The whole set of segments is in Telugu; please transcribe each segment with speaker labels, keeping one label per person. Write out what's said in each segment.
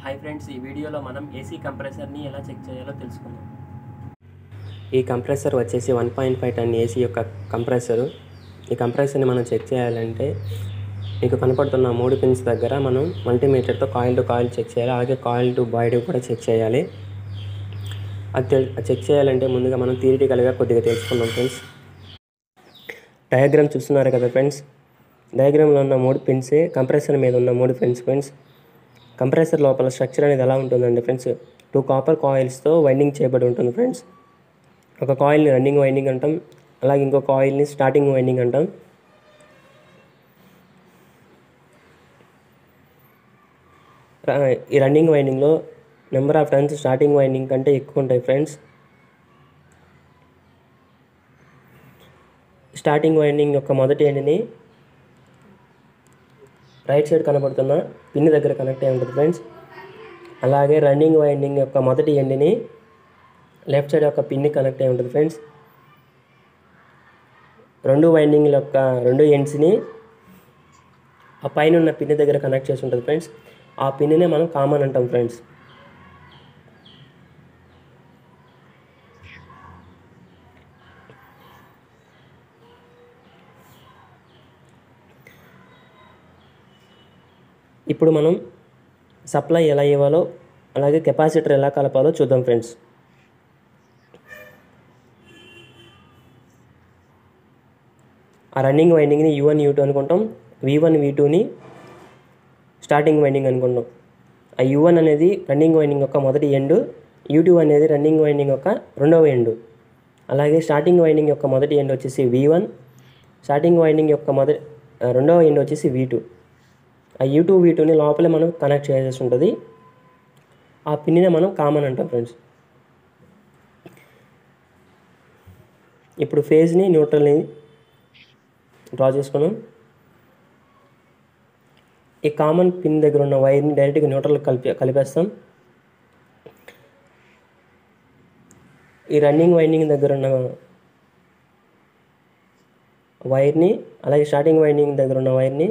Speaker 1: హాయ్ ఫ్రెండ్స్, ఈ వీడియోలో మనం ఏసీ కంప్రెసర్ని ఎలా చెక్ చేయాలో తెలుసుకుందాం.
Speaker 2: ఈ కంప్రెసర్ వచ్చేసి 1.5 టన్ ఏసీ యొక్క కంప్రెసరు. ఈ కంప్రెసర్ని మనం చెక్ చేయాలంటే మీకు కనపడుతున్న 3 పిన్స్ దగ్గర మనం మల్టీమీటర్తో కాయిల్ టు కాయిల్ చెక్ చేయాలి. అలాగే కాయిల్ టు బాడీ కూడా చెక్ చేయాలి. అది చెక్ చేయాలంటే ముందుగా మనం థియరిటికల్గా కొద్దిగా తెలుసుకుందాం ఫ్రెండ్స్. డయాగ్రామ్ చూస్తున్నారు కదా ఫ్రెండ్స్. డయాగ్రామ్లో ఉన్న 3 పిన్సే కంప్రెసర్ మీద ఉన్న 3 పిన్స్ ఫ్రెండ్స్. కంప్రెసర్ లోపల స్ట్రక్చర్ అనేది ఎలా ఉంటుందండి ఫ్రెండ్స్, 2 కాపర్ కాయిల్స్తో వైండింగ్ చేయబడి ఉంటుంది ఫ్రెండ్స్. ఒక కాయిల్ని రన్నింగ్ వైండింగ్ అంటాం, అలాగే ఇంకో కాయిల్ని స్టార్టింగ్ వైండింగ్ అంటాం. ఈ రన్నింగ్ వైండింగ్లో number of turns starting winding కంటే ఎక్కువ ఉంటాయి ఫ్రెండ్స్. స్టార్టింగ్ వైండింగ్ యొక్క మొదటి ఎండ్ని రైట్ సైడ్ కనబడుతున్న పిన్ దగ్గర కనెక్ట్ అయి ఉంటుంది ఫ్రెండ్స్. అలాగే రన్నింగ్ వైండింగ్ యొక్క మొదటి ఎండ్ని లెఫ్ట్ సైడ్ యొక్క పిన్ని కనెక్ట్ అయి ఉంటుంది ఫ్రెండ్స్. రెండు వైండింగ్ల యొక్క రెండు ఎండ్స్ని ఆ పైన ఉన్న పిన్ని దగ్గర కనెక్ట్ చేసి ఉంటుంది ఫ్రెండ్స్. ఆ పిన్నే మనం కామన్ అంటాం ఫ్రెండ్స్. ఇప్పుడు మనం సప్లై ఎలా ఇవ్వాలో అలాగే కెపాసిటర్ ఎలా కలపాలో చూద్దాం ఫ్రెండ్స్. ఆ రన్నింగ్ వైండింగ్ని U1 U2 అనుకుంటాం, V1 V2ని స్టార్టింగ్ వైండింగ్ అనుకుంటాం. ఆ U1 అనేది రన్నింగ్ వైండింగ్ యొక్క మొదటి ఎండ్, U2 అనేది రన్నింగ్ వైండింగ్ యొక్క రెండవ ఎండ్. అలాగే స్టార్టింగ్ వైండింగ్ యొక్క మొదటి ఎండ్ వచ్చేసి V1, స్టార్టింగ్ వైండింగ్ యొక్క రెండవ ఎండ్ వచ్చేసి V2. ఆ U2 V2ని లోపలే మనం కనెక్ట్ చేయాల్సి ఉంటుంది. ఆ పిన్నే మనం కామన్ అంటాం ఫ్రెండ్స్. ఇప్పుడు ఫేజ్ని న్యూట్రల్ని డ్రా చేసుకున్నాం. ఈ కామన్ పిన్ దగ్గర ఉన్న వైర్ని డైరెక్ట్గా న్యూట్రల్ కలిపేస్తాం. ఈ రన్నింగ్ వైండింగ్ దగ్గర ఉన్న వైర్ని అలాగే స్టార్టింగ్ వైండింగ్ దగ్గర ఉన్న వైర్ని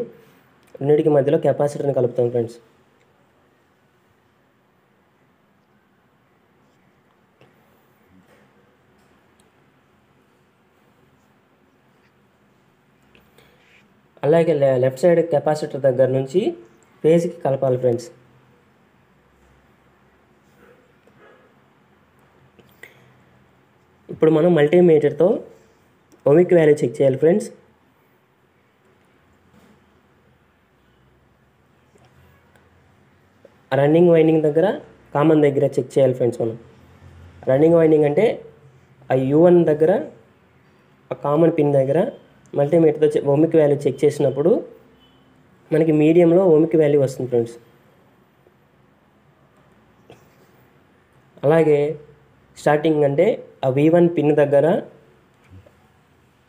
Speaker 2: రెండింటికి మధ్యలో కెపాసిటర్ని కలుపుతాం ఫ్రెండ్స్. అలాగే లెఫ్ట్ సైడ్ కెపాసిటర్ దగ్గర నుంచి ఫేజ్కి కలపాలి ఫ్రెండ్స్. ఇప్పుడు మనం మల్టీమీటర్తో ఓమిక్ వాల్యూ చెక్ చేయాలి ఫ్రెండ్స్. రన్నింగ్ వైండింగ్ దగ్గర కామన్ దగ్గర చెక్ చేయాలి ఫ్రెండ్స్. మనం రన్నింగ్ వైండింగ్ అంటే ఆ U1 దగ్గర ఆ కామన్ పిన్ దగ్గర మల్టీమీటర్తో ఓమిక్ వాల్యూ చెక్ చేసినప్పుడు మనకి మీడియంలో ఓమిక్ వాల్యూ వస్తుంది ఫ్రెండ్స్. అలాగే స్టార్టింగ్ అంటే ఆ V1 పిన్ దగ్గర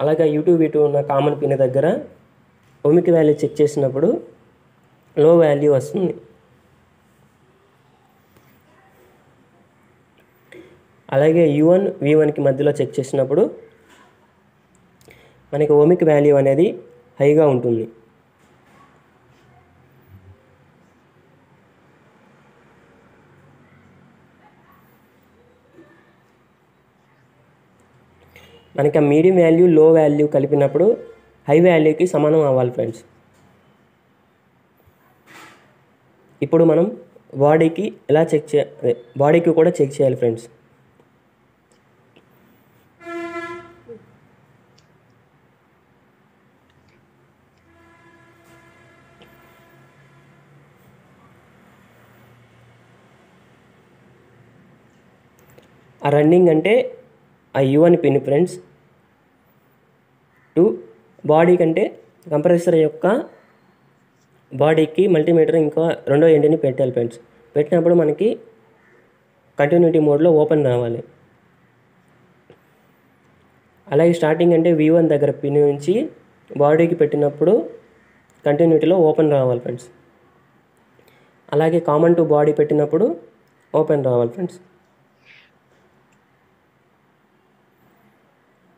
Speaker 2: అలాగే U2 V2 ఉన్న కామన్ పిన్ దగ్గర ఓమిక్ వాల్యూ చెక్ చేసినప్పుడు లో వాల్యూ వస్తుంది. అలాగే U1 V1కి మధ్యలో చెక్ చేసినప్పుడు మనకి ఓమిక్ వాల్యూ అనేది హైగా ఉంటుంది. మనకి ఆ మీడియం వాల్యూ లో వాల్యూ కలిపినప్పుడు హై వాల్యూకి సమానం అవ్వాలి ఫ్రెండ్స్. ఇప్పుడు మనం బాడీకి బాడీకి కూడా చెక్ చేయాలి ఫ్రెండ్స్. ఆ రన్నింగ్ అంటే ఆ U1 పిన్ ఫ్రెండ్స్. బాడీ కంటే కంప్రెసర్ యొక్క బాడీకి మల్టీమీటర్ ఇంకా రెండో ఎండ్ని పెట్టాలి ఫ్రెండ్స్. పెట్టినప్పుడు మనకి కంటిన్యూటీ మోడ్లో ఓపెన్ రావాలి. అలాగే స్టార్టింగ్ అంటే V1 దగ్గర పిన్ నుంచి బాడీకి పెట్టినప్పుడు కంటిన్యూటీలో ఓపెన్ రావాలి ఫ్రెండ్స్. అలాగే కామన్ టు బాడీ పెట్టినప్పుడు ఓపెన్ రావాలి ఫ్రెండ్స్.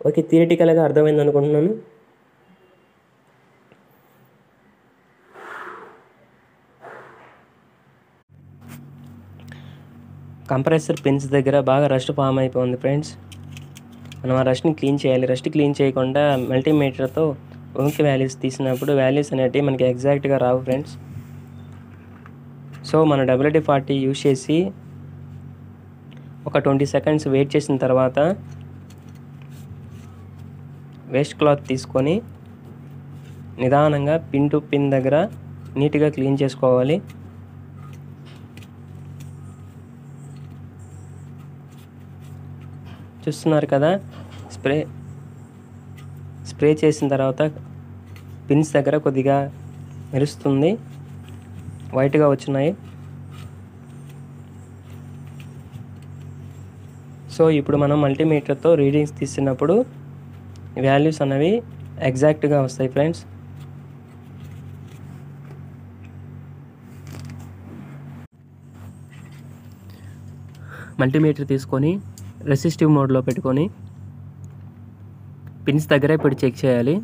Speaker 2: ఓకే, థియరిటికల్గా అర్థమైంది అనుకుంటున్నాను. కంప్రెసర్ పిన్స్ దగ్గర బాగా రస్ట్ ఫామ్ అయిపోయింది ఫ్రెండ్స్. మనం ఆ రస్ట్ని క్లీన్ చేయాలి. రస్ట్ క్లీన్ చేయకుండా మల్టీమీటర్తో ఓంకి వాల్యూస్ తీసినప్పుడు వాల్యూస్ అనేటివి మనకి ఎగ్జాక్ట్గా రావు ఫ్రెండ్స్. సో మన WD-40 యూజ్ చేసి ఒక 20 సెకండ్స్ వెయిట్ చేసిన తర్వాత వేస్ట్ క్లాత్ తీసుకొని నిదానంగా పిన్ టు పిన్ దగ్గర నీట్గా క్లీన్ చేసుకోవాలి. చూస్తున్నారు కదా, స్ప్రే చేసిన తర్వాత పిన్స్ దగ్గర కొద్దిగా మెరుస్తుంది, వైట్గా వచ్చినాయి. సో ఇప్పుడు మనం మల్టీమీటర్తో రీడింగ్స్ తీసినప్పుడు వాల్యూస్ అనేవి ఎగ్జాక్ట్గా వస్తాయి ఫ్రెండ్స్. మల్టీమీటర్ తీసుకొని రెసిస్టివ్ మోడ్లో పెట్టుకొని పిన్స్ దగ్గర ఇప్పుడు చెక్ చేయాలి.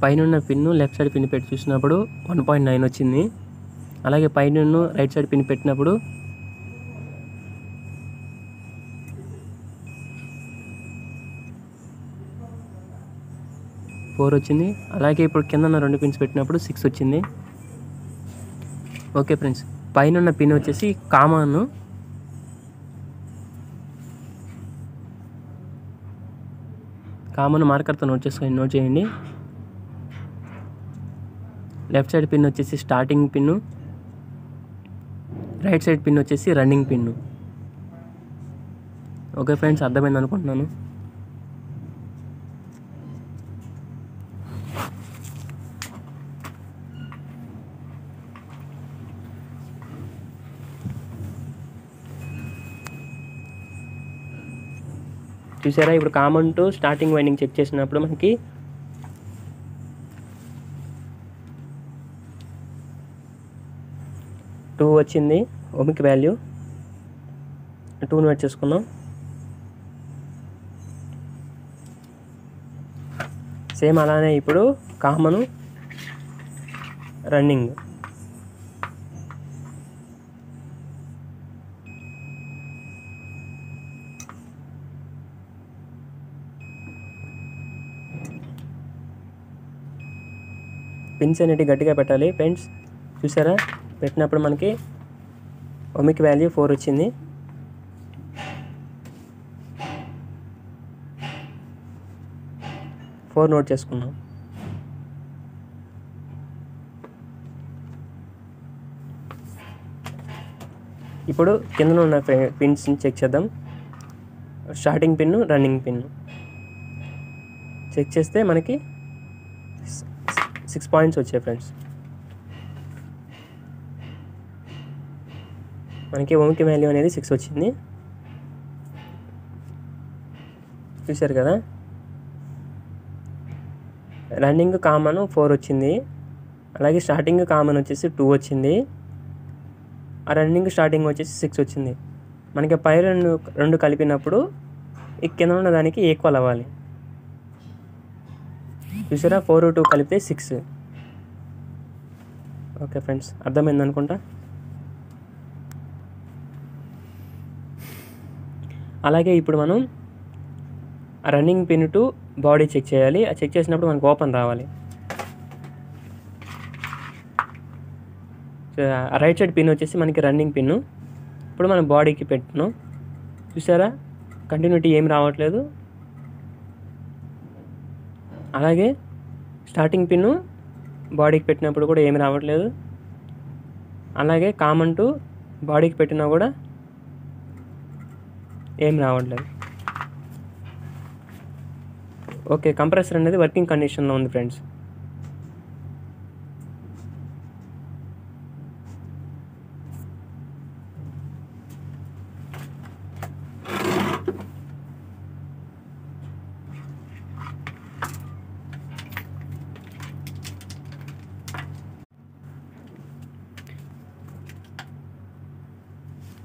Speaker 2: పైన పిన్ను లెఫ్ట్ సైడ్ పిన్ పెట్టి చూసినప్పుడు 1.9 వచ్చింది. అలాగే పైన రైట్ సైడ్ పిన్ పెట్టినప్పుడు 4 వచ్చింది. అలాగే ఇప్పుడు కింద 2 పిన్స్ పెట్టినప్పుడు 6 వచ్చింది. ఓకే ఫ్రెండ్స్, పైన పిన్ వచ్చేసి కామన్ మార్కర్తో నోట్ చేయండి. లెఫ్ట్ సైడ్ పిన్ వచ్చేసి starting pin, right side pin వచ్చేసి రన్నింగ్ పిన్ను. ఓకే ఫ్రెండ్స్, అర్థమైంది అనుకుంటున్నాను. చూసారా, ఇప్పుడు common to starting winding check చేసినప్పుడు మనకి 2 వచ్చింది. ఓమిక్ వాల్యూ 2 నోట్ చేసుకున్నాం. సేమ్ అలానే ఇప్పుడు కామను రన్నింగ్ పిన్స్ అనేటివి గట్టిగా పెట్టాలి ఫ్రెండ్స్. చూసారా, పెట్టినప్పుడు మనకి ఓమిక్ వాల్యూ 4 వచ్చింది. నోట్ చేసుకున్నాం. ఇప్పుడు కింద ఉన్న పిన్స్ని చెక్ చేద్దాం. Starting pin, running pin check చేస్తే మనకి 6 పాయింట్స్ వచ్చాయి ఫ్రెండ్స్. మనకి ఓమిక్ వాల్యూ అనేది 6 వచ్చింది. చూశారు కదా, రన్నింగ్ కామన్ 4 వచ్చింది. అలాగే స్టార్టింగ్ కామన్ వచ్చేసి 2 వచ్చింది. ఆ రన్నింగ్ స్టార్టింగ్ వచ్చేసి 6 వచ్చింది. మనకి పై రెండు కలిపినప్పుడు ఈ కింద ఉన్న దానికి ఈక్వల్ అవ్వాలి. చూసారా, 4 2 కలిపితే 6. ఓకే ఫ్రెండ్స్, అర్థమైంది అనుకుంటా. అలాగే ఇప్పుడు మనం running pin to body check చేయాలి. ఆ చెక్ చేసినప్పుడు మనకు ఓపెన్ రావాలి. రైట్ సైడ్ పిన్ వచ్చేసి మనకి రన్నింగ్ పిన్ను. ఇప్పుడు మనం బాడీకి పెట్టినాం. చూసారా, కంటిన్యూటీ ఏం రావట్లేదు. అలాగే స్టార్టింగ్ పిన్ను బాడీకి పెట్టినప్పుడు కూడా ఏమి రావట్లేదు. అలాగే కామన్ టు బాడీకి పెట్టినా కూడా ఏం రావట్లేదు. ఓకే, కంప్రెసర్ అనేది వర్కింగ్ కండిషన్లో ఉంది ఫ్రెండ్స్.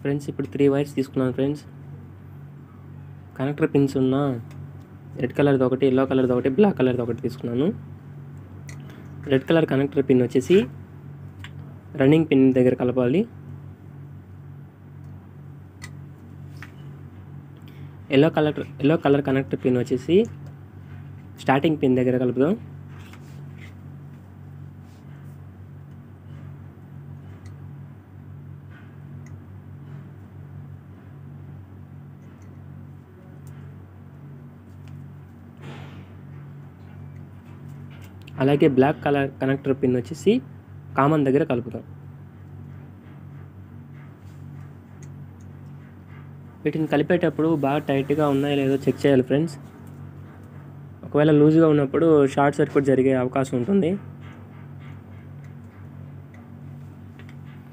Speaker 2: ఫ్రెండ్స్ ఇప్పుడు 3 వైర్స్ తీసుకున్నాను ఫ్రెండ్స్. కనెక్టర్ పిన్స్ ఉన్న రెడ్ కలర్ది ఒకటి, ఎల్లో కలర్ది ఒకటి, బ్లాక్ కలర్ది ఒకటి తీసుకున్నాను. రెడ్ కలర్ కనెక్టర్ పిన్ వచ్చేసి రన్నింగ్ పిన్ దగ్గర కలపాలి. ఎల్లో కలర్ కనెక్టర్ పిన్ వచ్చేసి స్టార్టింగ్ పిన్ దగ్గర కలుపుదాం. అలాగే బ్లాక్ కలర్ కనెక్టర్ పిన్ వచ్చేసి కామన్ దగ్గర కలుపుతాం. వీటిని కలిపేటప్పుడు బాగా టైట్గా ఉన్నాయో లేదో చెక్ చేయాలి ఫ్రెండ్స్. ఒకవేళ లూజ్గా ఉన్నప్పుడు షార్ట్ సర్క్యూట్ జరిగే అవకాశం ఉంటుంది.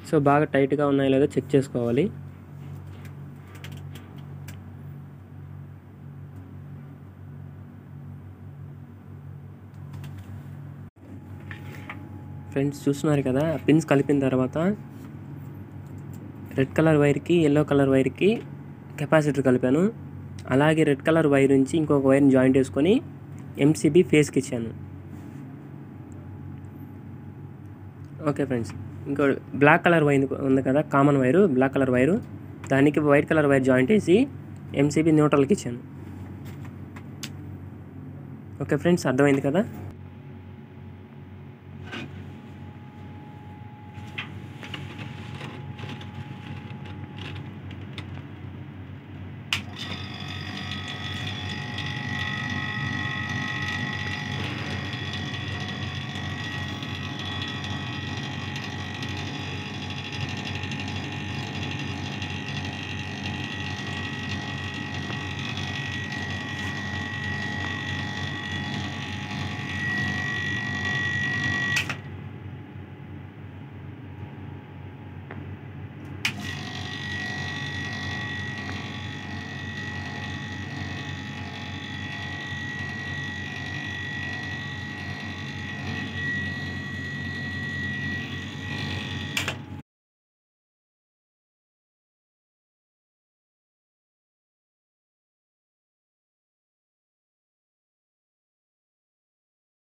Speaker 2: సో బాగా టైట్గా ఉన్నాయో లేదో చెక్ చేసుకోవాలి. ఫ్రెండ్స్ చూస్తున్నారు కదా, పిన్స్ కలిపిన తర్వాత రెడ్ కలర్ వైర్కి ఎల్లో కలర్ వైర్కి కెపాసిటర్ కలిపాను. అలాగే రెడ్ కలర్ వైర్ నుంచి ఇంకొక వైర్ని జాయింట్ చేసుకొని ఎంసీబీ ఫేస్కి ఇచ్చాను. ఓకే ఫ్రెండ్స్, ఇంకో బ్లాక్ కలర్ వైర్ ఉంది కదా, common wire, black colour wire, దానికి వైట్ కలర్ వైర్ జాయింట్ చేసి ఎంసీబీ న్యూట్రల్కి ఇచ్చాను. ఓకే ఫ్రెండ్స్, అర్థమైంది కదా.